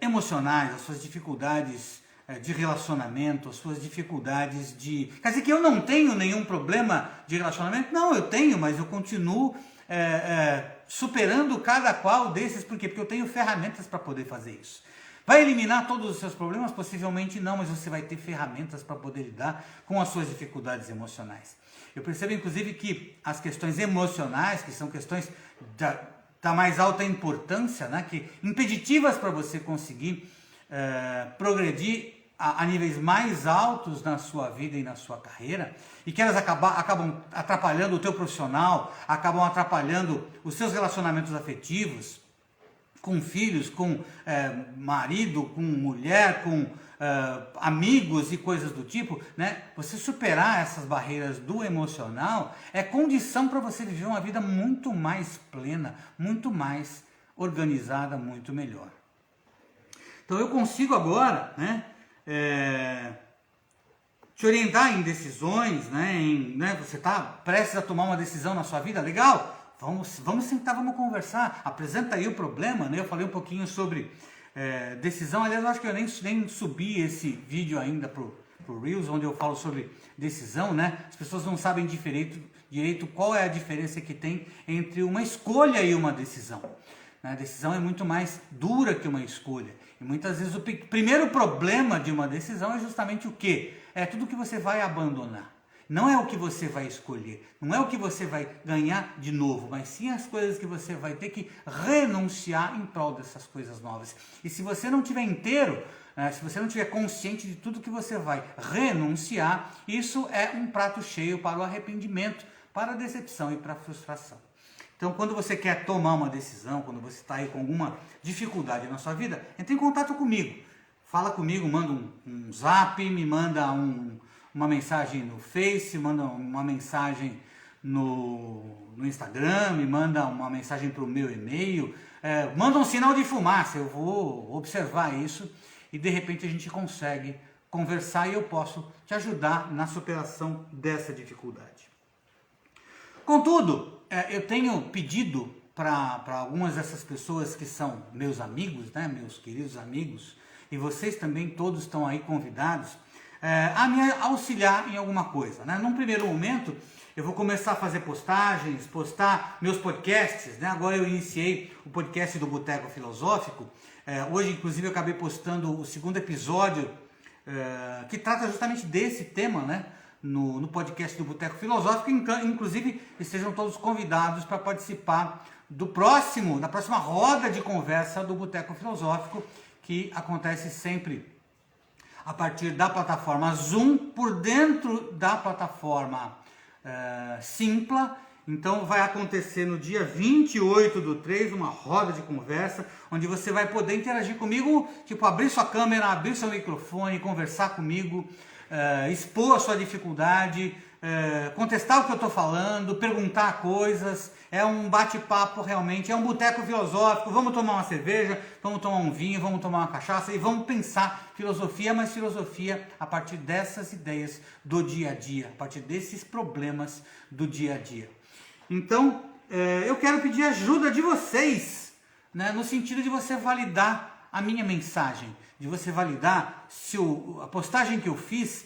emocionais, as suas dificuldades de relacionamento, as suas dificuldades de... Quer dizer que eu não tenho nenhum problema de relacionamento? Não, eu tenho, mas eu continuo superando cada qual desses. Por quê? Porque eu tenho ferramentas para poder fazer isso. Vai eliminar todos os seus problemas? Possivelmente não, mas você vai ter ferramentas para poder lidar com as suas dificuldades emocionais. Eu percebo, inclusive, que as questões emocionais, que são questões da mais alta importância, né, que impeditivas para você conseguir progredir a níveis mais altos na sua vida e na sua carreira, e que elas acabam atrapalhando o teu profissional, acabam atrapalhando os seus relacionamentos afetivos, com filhos, com marido, com mulher, com amigos e coisas do tipo, né? Você superar essas barreiras do emocional é condição para você viver uma vida muito mais plena, muito mais organizada, muito melhor. Então eu consigo agora, né, te orientar em decisões, né, você está prestes a tomar uma decisão na sua vida, legal? Vamos sentar, vamos conversar, apresenta aí o problema, né? Eu falei um pouquinho sobre decisão, aliás, eu acho que eu nem subi esse vídeo ainda pro Reels, onde eu falo sobre decisão, né? As pessoas não sabem direito qual é a diferença que tem entre uma escolha e uma decisão. A decisão é muito mais dura que uma escolha. E muitas vezes o primeiro problema de uma decisão é justamente o quê? É tudo que você vai abandonar. Não é o que você vai escolher, não é o que você vai ganhar de novo, mas sim as coisas que você vai ter que renunciar em prol dessas coisas novas. E se você não estiver inteiro, se você não estiver consciente de tudo que você vai renunciar, isso é um prato cheio para o arrependimento, para a decepção e para a frustração. Então, quando você quer tomar uma decisão, quando você está aí com alguma dificuldade na sua vida, entre em contato comigo. Fala comigo, manda um zap, me manda uma mensagem no Face, manda uma mensagem no Instagram, me manda uma mensagem para o meu e-mail, manda um sinal de fumaça, eu vou observar isso e de repente a gente consegue conversar e eu posso te ajudar na superação dessa dificuldade. Contudo, eu tenho pedido para algumas dessas pessoas que são meus amigos, né, meus queridos amigos, e vocês também todos estão aí convidados, a me auxiliar em alguma coisa, né? Num primeiro momento, eu vou começar a fazer postagens, postar meus podcasts, né? Agora eu iniciei o podcast do Boteco Filosófico. Hoje, inclusive, eu acabei postando o segundo episódio, que trata justamente desse tema, né? No podcast do Boteco Filosófico. Inclusive, estejam todos convidados para participar da próxima roda de conversa do Boteco Filosófico, que acontece sempre a partir da plataforma Zoom, por dentro da plataforma Simpla. Então vai acontecer no dia 28/3, uma roda de conversa, onde você vai poder interagir comigo, tipo abrir sua câmera, abrir seu microfone, conversar comigo, expor a sua dificuldade, contestar o que eu estou falando, perguntar coisas. É um bate-papo realmente, é um boteco filosófico. Vamos tomar uma cerveja, vamos tomar um vinho, vamos tomar uma cachaça e vamos pensar filosofia, mas filosofia a partir dessas ideias do dia a dia, a partir desses problemas do dia a dia. Então, eu quero pedir ajuda de vocês, né, no sentido de você validar a minha mensagem, de você validar se a postagem que eu fiz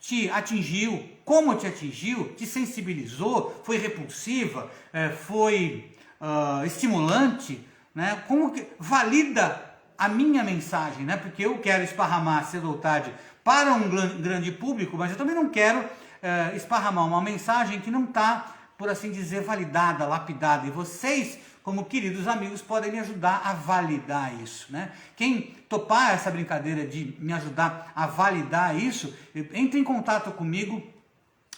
te atingiu, como te atingiu, te sensibilizou, foi repulsiva, foi estimulante, né? Como que valida a minha mensagem, né? Porque eu quero esparramar cedo ou tarde para um grande público, mas eu também não quero esparramar uma mensagem que não está, por assim dizer, validada, lapidada. E vocês, como queridos amigos, podem me ajudar a validar isso, né? Quem topar essa brincadeira de me ajudar a validar isso, entre em contato comigo,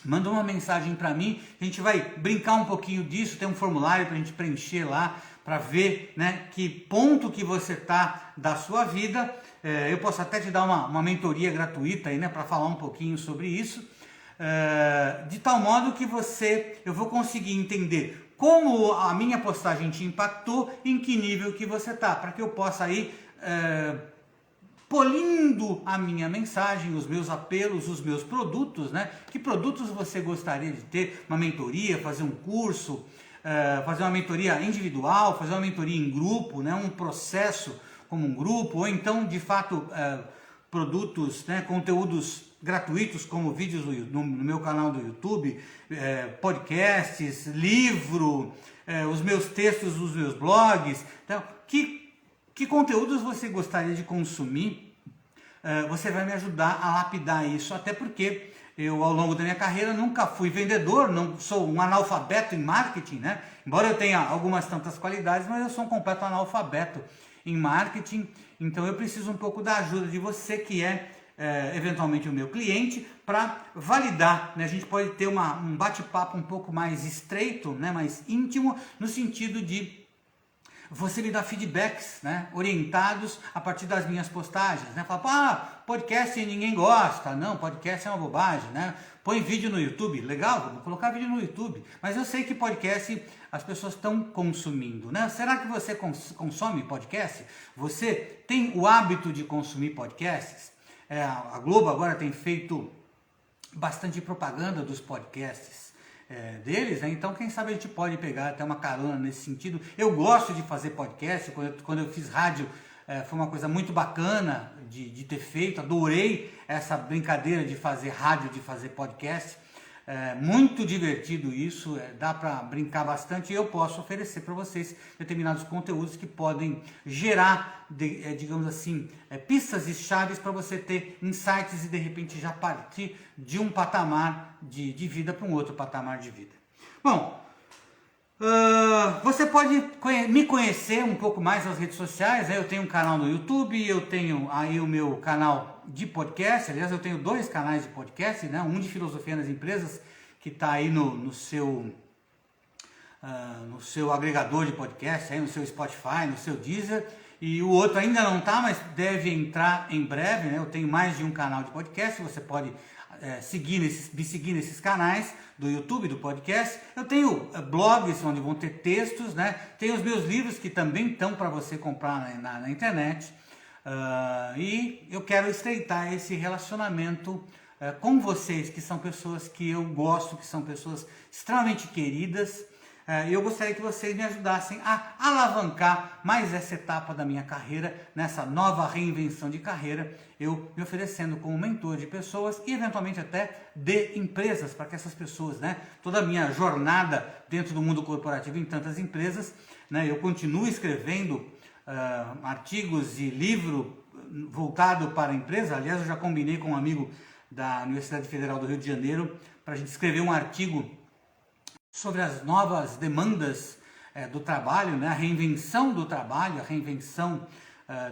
manda uma mensagem para mim, a gente vai brincar um pouquinho disso, tem um formulário para a gente preencher lá, para ver, né, que ponto que você está da sua vida. Eu posso até te dar uma mentoria gratuita aí, né, para falar um pouquinho sobre isso, de tal modo que eu vou conseguir entender como a minha postagem te impactou, em que nível que você está, para que eu possa aí polindo a minha mensagem, os meus apelos, os meus produtos, né? Que produtos você gostaria de ter? Uma mentoria, fazer um curso, fazer uma mentoria individual, fazer uma mentoria em grupo, né? Um processo como um grupo, ou então, de fato, produtos, né? Conteúdos gratuitos, como vídeos no meu canal do YouTube, podcasts, livro, os meus textos, os meus blogs. Então, que conteúdos você gostaria de consumir? Você vai me ajudar a lapidar isso, até porque eu, ao longo da minha carreira, nunca fui vendedor, não sou um analfabeto em marketing, né? Embora eu tenha algumas tantas qualidades, mas eu sou um completo analfabeto em marketing, então eu preciso um pouco da ajuda de você, que é eventualmente o meu cliente, para validar, né? A gente pode ter um bate-papo um pouco mais estreito, né? Mais íntimo, no sentido de você me dá feedbacks, né, orientados a partir das minhas postagens, né? Fala, podcast ninguém gosta, não, podcast é uma bobagem, né? Põe vídeo no YouTube, legal, vou colocar vídeo no YouTube, mas eu sei que podcast as pessoas estão consumindo, né? Será que você consome podcast? Você tem o hábito de consumir podcasts? A Globo agora tem feito bastante propaganda dos podcasts deles, né? Então quem sabe a gente pode pegar até uma carona nesse sentido. Eu gosto de fazer podcast, quando eu fiz rádio foi uma coisa muito bacana de ter feito, adorei essa brincadeira de fazer rádio, de fazer podcast, muito divertido isso, dá para brincar bastante, e eu posso oferecer para vocês determinados conteúdos que podem gerar, digamos assim, pistas e chaves para você ter insights e de repente já partir de um patamar de vida para um outro patamar de vida. Bom, você pode me conhecer um pouco mais nas redes sociais, né? Eu tenho um canal no YouTube, eu tenho aí o meu canal de podcast, aliás eu tenho 2 canais de podcast, né? Um de filosofia nas empresas, que está aí no seu agregador de podcast, aí no seu Spotify, no seu Deezer, e o outro ainda não está, mas deve entrar em breve, né? Eu tenho mais de um canal de podcast, você pode me seguir nesses canais do YouTube, do podcast. Eu tenho blogs onde vão ter textos, né? Tem os meus livros que também estão para você comprar na internet. E eu quero estreitar esse relacionamento com vocês, que são pessoas que eu gosto, que são pessoas extremamente queridas. E eu gostaria que vocês me ajudassem a alavancar mais essa etapa da minha carreira, nessa nova reinvenção de carreira, eu me oferecendo como mentor de pessoas e eventualmente até de empresas, para que essas pessoas, né, toda a minha jornada dentro do mundo corporativo em tantas empresas, né, eu continuo escrevendo artigos e livro voltado para a empresa. Aliás, eu já combinei com um amigo da Universidade Federal do Rio de Janeiro para a gente escrever um artigo sobre as novas demandas do trabalho, né? A reinvenção do trabalho, a reinvenção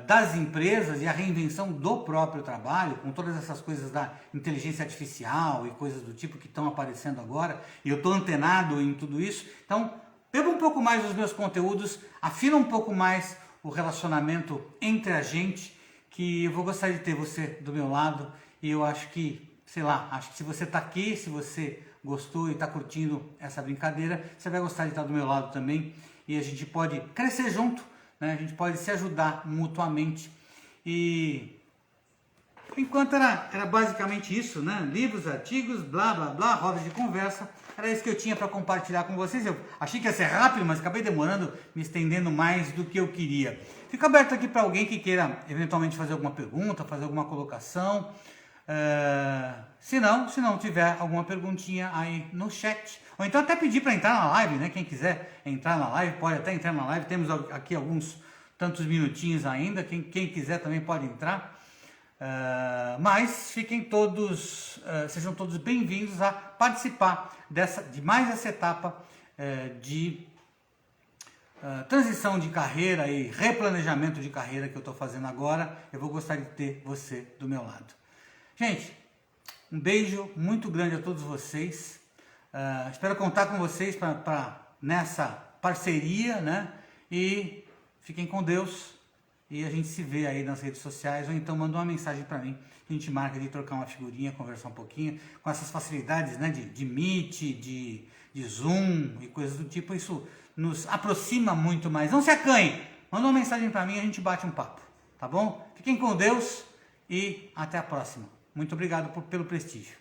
das empresas e a reinvenção do próprio trabalho, com todas essas coisas da inteligência artificial e coisas do tipo que estão aparecendo agora, e eu estou antenado em tudo isso. Então, beba um pouco mais dos meus conteúdos, afina um pouco mais o relacionamento entre a gente, que eu vou gostar de ter você do meu lado, e eu acho que, sei lá, acho que se você está aqui, se você gostou e está curtindo essa brincadeira, você vai gostar de estar do meu lado também, e a gente pode crescer junto, né? A gente pode se ajudar mutuamente. E por enquanto era basicamente isso, né? Livros, artigos, blá blá blá, rodas de conversa, era isso que eu tinha para compartilhar com vocês. Eu achei que ia ser rápido, mas acabei demorando, me estendendo mais do que eu queria. Fico aberto aqui para alguém que queira eventualmente fazer alguma pergunta, fazer alguma colocação. Se não tiver alguma perguntinha aí no chat, ou então até pedir para entrar na live, né? Quem quiser entrar na live pode até entrar na live, temos aqui alguns tantos minutinhos ainda, quem quiser também pode entrar, mas fiquem todos, sejam todos bem-vindos a participar de mais essa etapa de transição de carreira e replanejamento de carreira que eu estou fazendo agora. Eu vou gostar de ter você do meu lado. Gente, um beijo muito grande a todos vocês. Espero contar com vocês nessa parceria, né? E fiquem com Deus. E a gente se vê aí nas redes sociais, ou então manda uma mensagem para mim. A gente marca de trocar uma figurinha, conversar um pouquinho. Com essas facilidades, né, de Meet, de Zoom e coisas do tipo, isso nos aproxima muito mais. Não se acanhe, manda uma mensagem para mim e a gente bate um papo. tá bom? Fiquem com Deus e até a próxima. Muito obrigado pelo prestígio.